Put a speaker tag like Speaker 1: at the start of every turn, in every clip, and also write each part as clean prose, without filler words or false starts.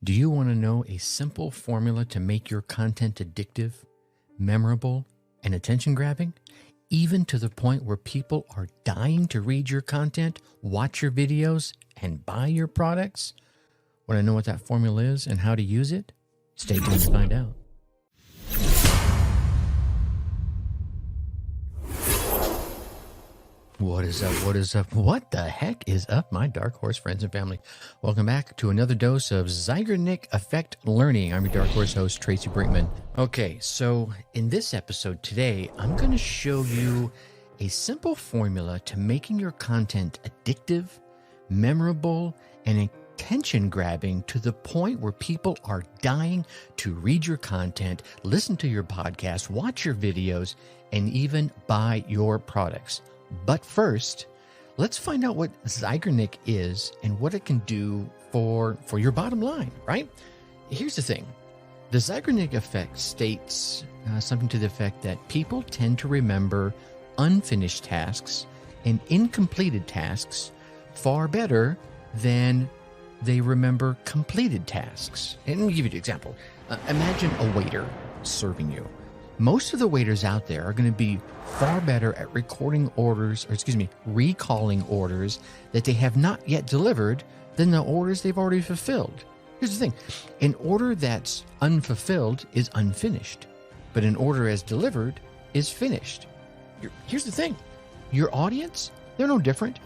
Speaker 1: Do you want to know a simple formula to make your content addictive, memorable, and attention-grabbing, even to the point where people are dying to read your content, watch your videos, and buy your products? Want to know what that formula is and how to use it? Stay tuned to find out. What is up? What is up? What the heck is up, my dark horse friends and family? Welcome back to another dose of Zeigarnik Effect Learning. I'm your dark horse host, Tracy Brinkman. Okay, so in this episode today, I'm going to show you a simple formula to making your content addictive, memorable, and attention-grabbing to the point where people are dying to read your content, listen to your podcast, watch your videos, and even buy your products. But first, let's find out what Zeigarnik is and what it can do for your bottom line, right? Here's the thing. The Zeigarnik effect states something to the effect that people tend to remember unfinished tasks and incompleted tasks far better than they remember completed tasks. And let me give you an example. Imagine a waiter serving you. Most of the waiters out there are going to be far better at recalling orders that they have not yet delivered than the orders they've already fulfilled. Here's the thing. An order that's unfulfilled is unfinished, but an order as delivered is finished. Here's the thing. Your audience, they're no different.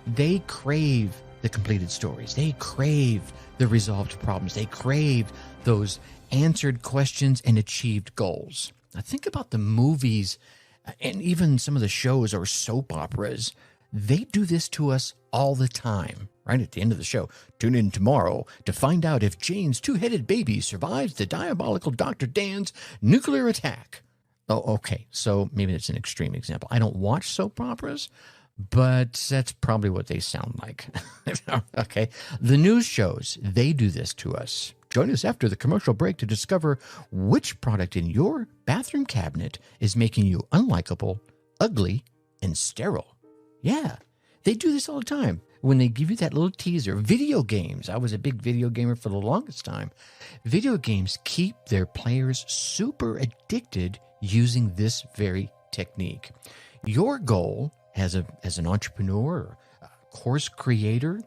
Speaker 1: They crave the completed stories. They crave the resolved problems. They crave those answered questions and achieved goals. Now think about the movies and even some of the shows or soap operas. They do this to us all the time, right? At the end of the show, tune in tomorrow to find out if Jane's two-headed baby survives the diabolical Dr. Dan's nuclear attack. Oh, okay. So maybe that's an extreme example. I don't watch soap operas, but that's probably what they sound like. Okay. The news shows, they do this to us. Join us after the commercial break to discover which product in your bathroom cabinet is making you unlikable, ugly, and sterile. Yeah, they do this all the time. When they give you that little teaser, video games. I was a big video gamer for the longest time. Video games keep their players super addicted using this very technique. Your goal as an entrepreneur, a course creator,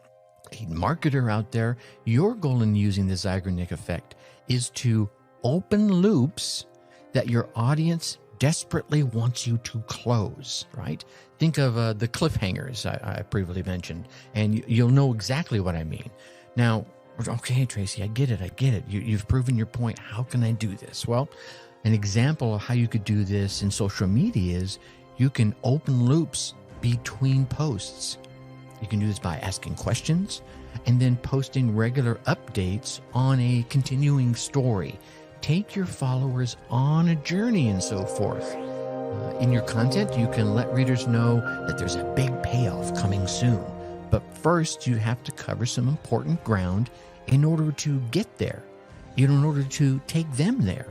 Speaker 1: a marketer out there, your goal in using the Zeigarnik effect is to open loops that your audience desperately wants you to close, right? Think of the cliffhangers I previously mentioned, and you'll know exactly what I mean. Now, okay, Tracy, I get it. You've proven your point. How can I do this? Well, an example of how you could do this in social media is you can open loops between posts. You can do this by asking questions and then posting regular updates on a continuing story. Take your followers on a journey and so forth. In your content, you can let readers know that there's a big payoff coming soon. But first, you have to cover some important ground in order to get there, in order to take them there.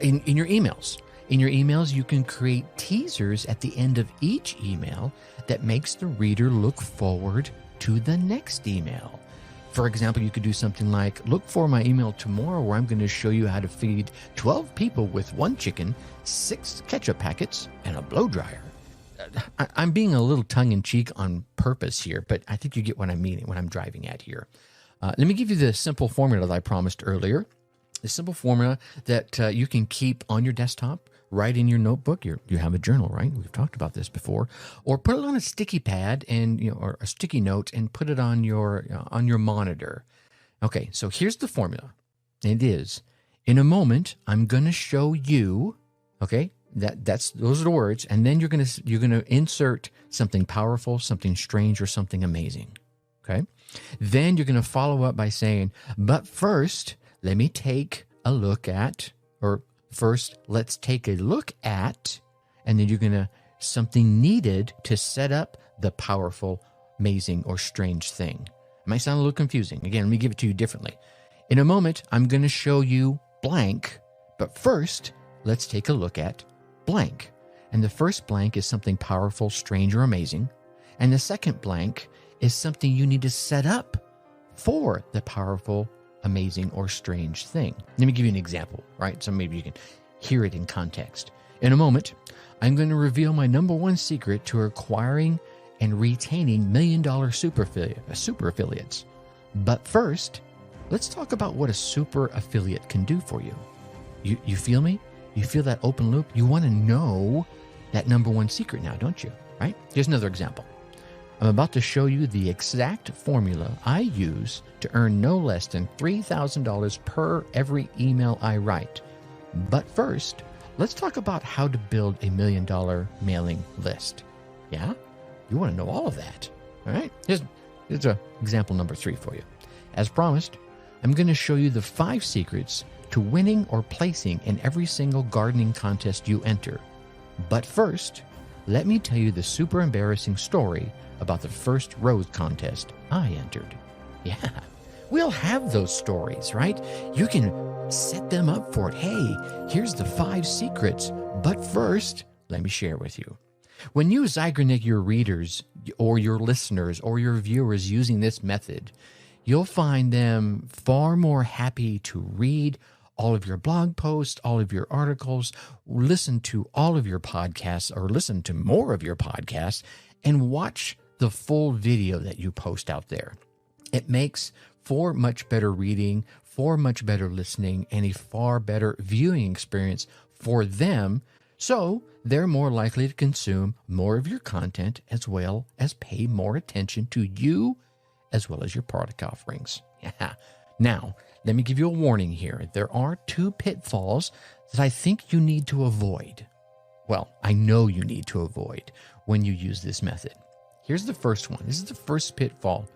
Speaker 1: In your emails. In your emails, you can create teasers at the end of each email that makes the reader look forward to the next email. For example, you could do something like, look for my email tomorrow where I'm going to show you how to feed 12 people with 1 chicken, 6 ketchup packets, and a blow dryer. I'm being a little tongue-in-cheek on purpose here, but I think you get what I'm meaning, what I'm driving at here. Let me give you the simple formula that I promised earlier. The simple formula that you can keep on your desktop, write in your notebook. You have a journal, right? We've talked about this before. Or put it on a sticky pad or a sticky note and put it on your monitor. Okay, so here's the formula. It is, in a moment, I'm going to show you. Okay, those are the words, and then you're gonna insert something powerful, something strange, or something amazing. Okay, then you're gonna follow up by saying, but first, let me take a look at, or first, let's take a look at, and then you're going to, something needed to set up the powerful, amazing, or strange thing. It might sound a little confusing. Again, let me give it to you differently. In a moment, I'm going to show you blank, but first, let's take a look at blank. And the first blank is something powerful, strange, or amazing. And the second blank is something you need to set up for the powerful, amazing, or strange thing. Let me give you an example, right? So maybe you can hear it in context. In a moment, I'm going to reveal my number one secret to acquiring and retaining million-dollar super affiliates. But first, let's talk about what a super affiliate can do for you. You feel me? You feel that open loop? You want to know that number one secret now, don't you? Right? Here's another example. I'm about to show you the exact formula I use to earn no less than $3,000 per every email I write. But first, let's talk about how to build a $1 million mailing list. Yeah? You want to know all of that. All right? Here's example number 3 for you. As promised, I'm going to show you the 5 secrets to winning or placing in every single gardening contest you enter. But first, let me tell you the super embarrassing story about the first rose contest I entered. Yeah, we'll have those stories, right? You can set them up for it. Hey, here's the 5 secrets. But first, let me share with you. When you Zygarnik your readers or your listeners or your viewers using this method, you'll find them far more happy to read all of your blog posts, all of your articles, listen to all of your podcasts, or listen to more of your podcasts, and watch the full video that you post out there. It makes for much better reading, for much better listening, and a far better viewing experience for them, so they're more likely to consume more of your content as well as pay more attention to you as well as your product offerings. Yeah. Now, let me give you a warning here. There are 2 pitfalls that I think you need to avoid. Well, I know you need to avoid when you use this method. Here's the first one. This is the first pitfall.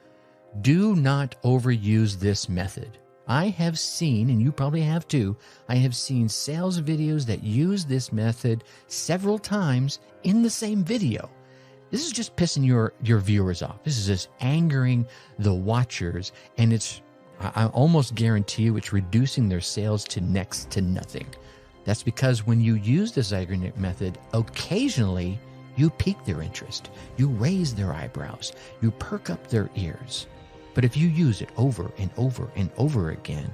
Speaker 1: Do not overuse this method. I have seen, and you probably have too, I have seen sales videos that use this method several times in the same video. This is just pissing your viewers off. This is just angering the watchers, and I almost guarantee you it's reducing their sales to next to nothing. That's because when you use the Zygarnik method, occasionally you pique their interest, you raise their eyebrows, you perk up their ears. But if you use it over and over and over again,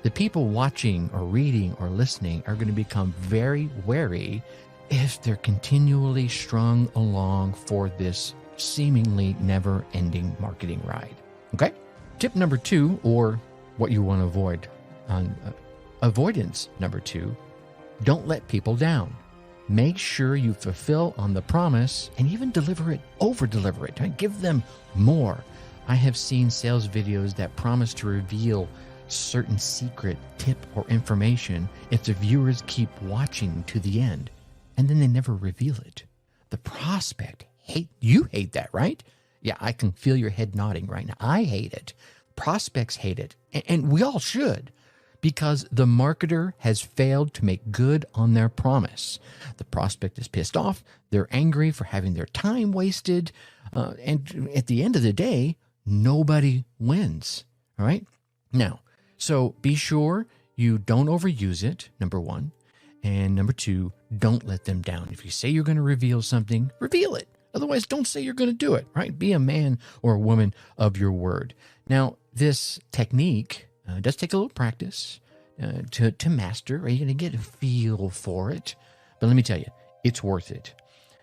Speaker 1: the people watching or reading or listening are going to become very wary if they're continually strung along for this seemingly never-ending marketing ride. Okay? Tip number 2, or what you want to avoid, avoidance number 2, don't let people down. Make sure you fulfill on the promise and even over-deliver it. Right? Give them more. I have seen sales videos that promise to reveal certain secret tip or information if the viewers keep watching to the end, and then they never reveal it. The prospect you hate that, right? Yeah, I can feel your head nodding right now. I hate it. Prospects hate it. And we all should, because the marketer has failed to make good on their promise. The prospect is pissed off. They're angry for having their time wasted. And at the end of the day, nobody wins. All right? Now, so be sure you don't overuse it, number 1. And number 2, don't let them down. If you say you're going to reveal something, reveal it. Otherwise, don't say you're going to do it, right? Be a man or a woman of your word. Now, this technique does take a little practice to master. Are you going to get a feel for it? But let me tell you, it's worth it.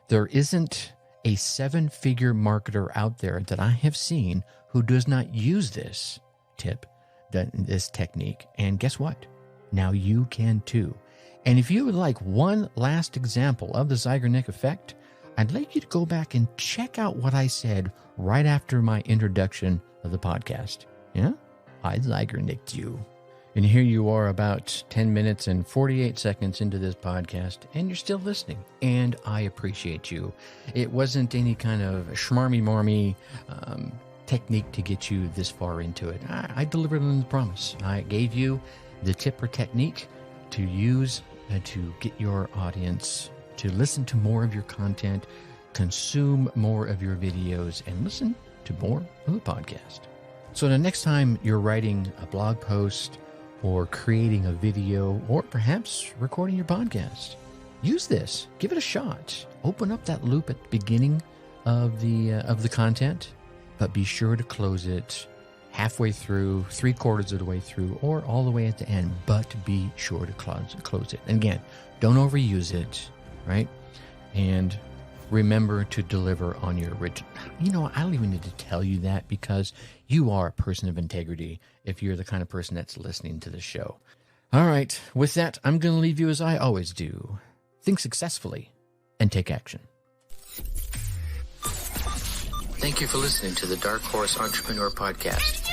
Speaker 1: There isn't a 7-figure marketer out there that I have seen who does not use this tip, this technique. And guess what? Now you can too. And if you would like one last example of the Zygarnik effect, I'd like you to go back and check out what I said right after my introduction of the podcast. Yeah? I Zygarniked you. And here you are about 10 minutes and 48 seconds into this podcast, and you're still listening. And I appreciate you. It wasn't any kind of schmarmy-marmy technique to get you this far into it. I delivered on the promise. I gave you the tip or technique to use to get your audience to listen to more of your content, consume more of your videos, and listen to more of the podcast. So the next time you're writing a blog post or creating a video or perhaps recording your podcast, use this. Give it a shot. Open up that loop at the beginning of the content, but be sure to close it halfway through, 3/4 of the way through, or all the way at the end, but be sure to close it. And again, don't overuse it, right? And remember to deliver on your original. You know, I don't even need to tell you that, because you are a person of integrity if you're the kind of person that's listening to the show. All right, with that, I'm going to leave you as I always do. Think successfully and take action. Thank you for listening to the Dark Horse Entrepreneur Podcast.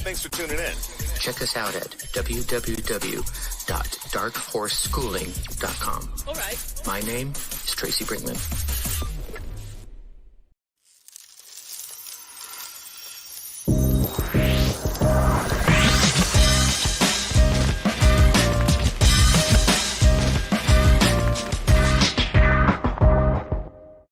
Speaker 2: Thanks for tuning in.
Speaker 1: Check us out at www.darkhorseschooling.com.
Speaker 3: All right.
Speaker 1: My name is Tracy Brinkman.